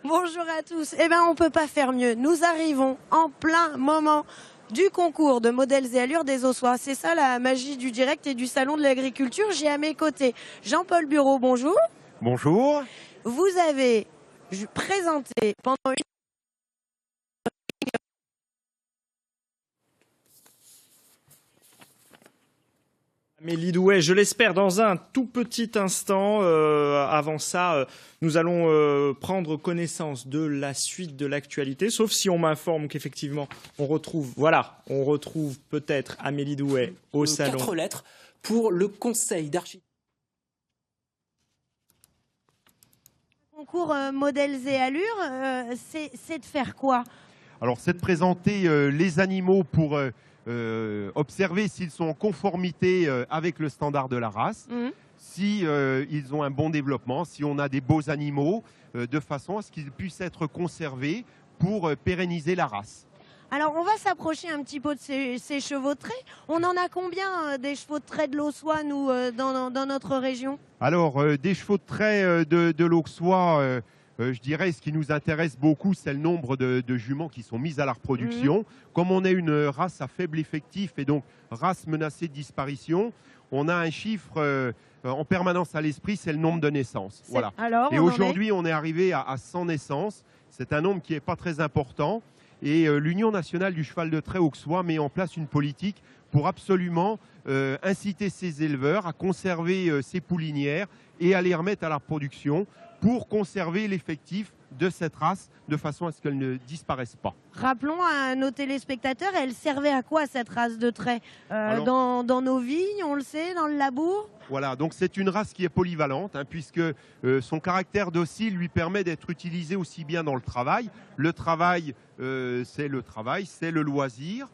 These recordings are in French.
Bonjour à tous. Eh bien, on ne peut pas faire mieux. Nous arrivons en plein moment du concours de modèles et allures des Ossois. C'est ça la magie du direct et du salon de l'agriculture. J'ai à mes côtés Jean-Paul Bureau, bonjour. Bonjour. Vous avez présenté pendant une... Amélie Douai, je l'espère, dans un tout petit instant. Avant ça, nous allons prendre connaissance de la suite de l'actualité, sauf si on m'informe qu'effectivement, on retrouve peut-être Amélie Douai au salon. 4 lettres pour le conseil d'architecture. Concours modèles et allures, c'est de faire quoi? Alors, c'est de présenter les animaux pour observer s'ils sont en conformité avec le standard de la race, si ils ont un bon développement, si on a des beaux animaux, de façon à ce qu'ils puissent être conservés pour pérenniser la race. Alors, on va s'approcher un petit peu de ces chevaux de trait. On en a combien des chevaux de trait de l'Auxois, nous, dans notre région? Alors, des chevaux de trait de l'Auxois, je dirais, ce qui nous intéresse beaucoup, c'est le nombre de juments qui sont mises à la reproduction. Comme on est une race à faible effectif et donc race menacée de disparition, on a un chiffre en permanence à l'esprit, c'est le nombre de naissances. Voilà. Alors, et aujourd'hui, on est arrivé à 100 naissances. C'est un nombre qui n'est pas très important. Et l'Union nationale du cheval de trait auxois met en place une politique pour absolument inciter ces éleveurs à conserver ces poulinières et à les remettre à la reproduction pour conserver l'effectif de cette race de façon à ce qu'elle ne disparaisse pas. Rappelons à nos téléspectateurs, elle servait à quoi cette race de trait dans nos vignes, on le sait, dans le labour? Voilà, donc c'est une race qui est polyvalente, puisque son caractère docile lui permet d'être utilisé aussi bien dans le travail. Le travail, c'est le loisir.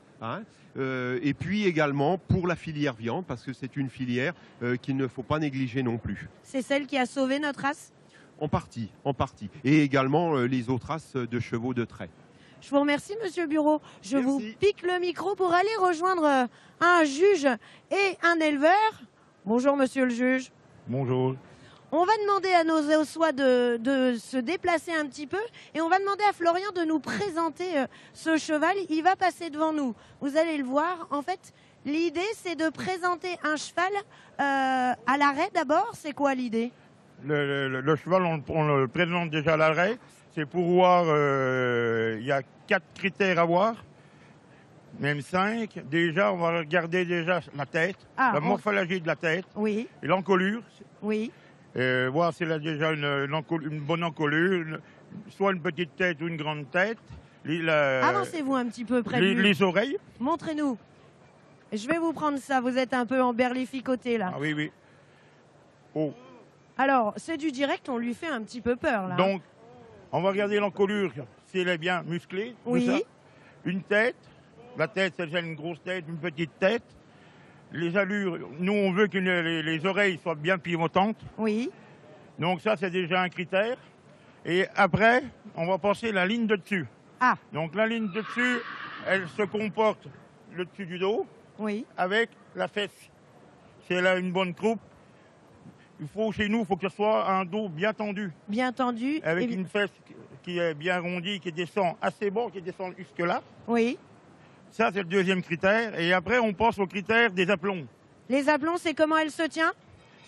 Et puis également pour la filière viande, parce que c'est une filière qu'il ne faut pas négliger non plus. C'est celle qui a sauvé notre race? En partie. Et également les autres races de chevaux de trait. Je vous remercie, Monsieur Bureau. Je Merci. vous pique le micro pour aller rejoindre un juge et un éleveur. Bonjour, Monsieur le juge. Bonjour. On va demander à nos Auxois de se déplacer un petit peu et on va demander à Florian de nous présenter ce cheval. Il va passer devant nous. Vous allez le voir. En fait, l'idée, c'est de présenter un cheval à l'arrêt d'abord. C'est quoi l'idée? Le cheval, on le présente déjà à l'arrêt. C'est pour voir, il y a 4 critères à voir, même 5. Déjà, on va regarder déjà la tête, la morphologie de la tête, oui, et l'encolure. Oui. Voir s'il a déjà une bonne encolure, soit une petite tête ou une grande tête. Avancez-vous un petit peu près de lui. Les oreilles. Montrez-nous. Je vais vous prendre ça. Vous êtes un peu emberlificoté là. Ah oui, oui. Oh. Alors, c'est du direct, on lui fait un petit peu peur là. Donc, on va regarder l'encolure, si elle est bien musclée. Oui. Ça. Une tête. La tête, c'est déjà une grosse tête, une petite tête. Les allures, nous, on veut que les oreilles soient bien pivotantes. Oui. Donc ça, c'est déjà un critère. Et après, on va passer la ligne de dessus. Ah. Donc la ligne de dessus, elle se comporte le dessus du dos. Oui. Avec la fesse. Si elle a une bonne croupe, chez nous, il faut que ce soit un dos bien tendu. Bien tendu. Avec une fesse qui est bien arrondie, qui descend assez bas, qui descend jusque-là. Oui. Ça, c'est le deuxième critère. Et après, on passe au critère des aplombs. Les aplombs, c'est comment elle se tient?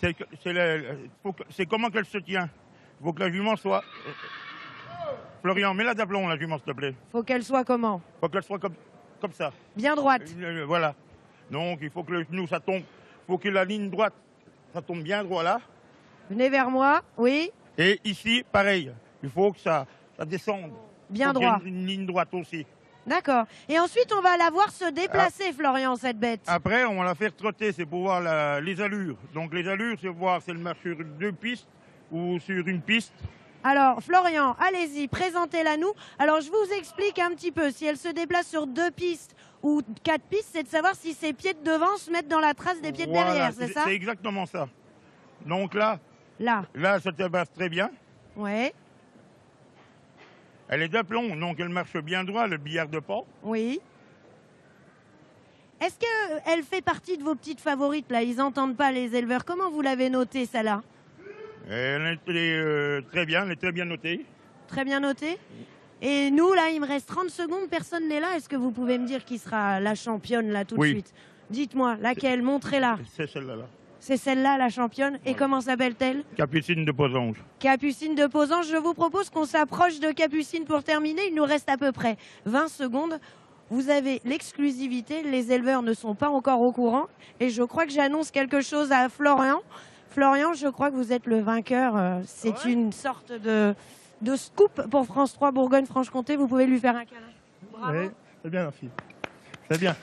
C'est comment qu'elle se tient. Il faut que la jument soit... Florian, mets-la d'aplomb, la jument, s'il te plaît. Faut qu'elle soit comment? Il faut qu'elle soit comme ça. Bien droite. Voilà. Donc, il faut que le genou, ça tombe. Il faut que la ligne droite, ça tombe bien droit là. Venez vers moi, oui. Et ici, pareil. Il faut que ça descende. Bien droit. Il y ait une ligne droite aussi. D'accord. Et ensuite, on va la voir se déplacer, Florian, cette bête. Après, on va la faire trotter, c'est pour voir les allures. Donc, les allures, c'est voir si elle marche sur 2 pistes ou sur une piste. Alors, Florian, allez-y, présentez-la nous. Alors, je vous explique un petit peu. Si elle se déplace sur 2 pistes ou 4 pistes, c'est de savoir si ses pieds de devant se mettent dans la trace des pieds de derrière, c'est ça? C'est exactement ça. Donc là, elle se déplace très bien. Ouais. Elle est d'aplomb, donc elle marche bien droit, le billard de pas. Oui. Est-ce qu'elle fait partie de vos petites favorites, là? Ils n'entendent pas, les éleveurs. Comment vous l'avez notée, celle-là? Elle est très bien, elle est très bien notée. Très bien noté. Et nous, là, il me reste 30 secondes, personne n'est là. Est-ce que vous pouvez me dire qui sera la championne, là, tout de Oui. suite? Dites-moi, laquelle? Montrez-la. C'est celle-là. Là. C'est celle-là, la championne. Et Voilà. comment s'appelle-t-elle? Capucine de Posange. Capucine de Posange. Je vous propose qu'on s'approche de Capucine pour terminer. Il nous reste à peu près 20 secondes. Vous avez l'exclusivité. Les éleveurs ne sont pas encore au courant. Et je crois que j'annonce quelque chose à Florian. Florian, je crois que vous êtes le vainqueur. C'est une sorte de scoop pour France 3 Bourgogne-Franche-Comté. Vous pouvez lui faire un câlin. Bravo. Oui, c'est bien, merci. C'est bien.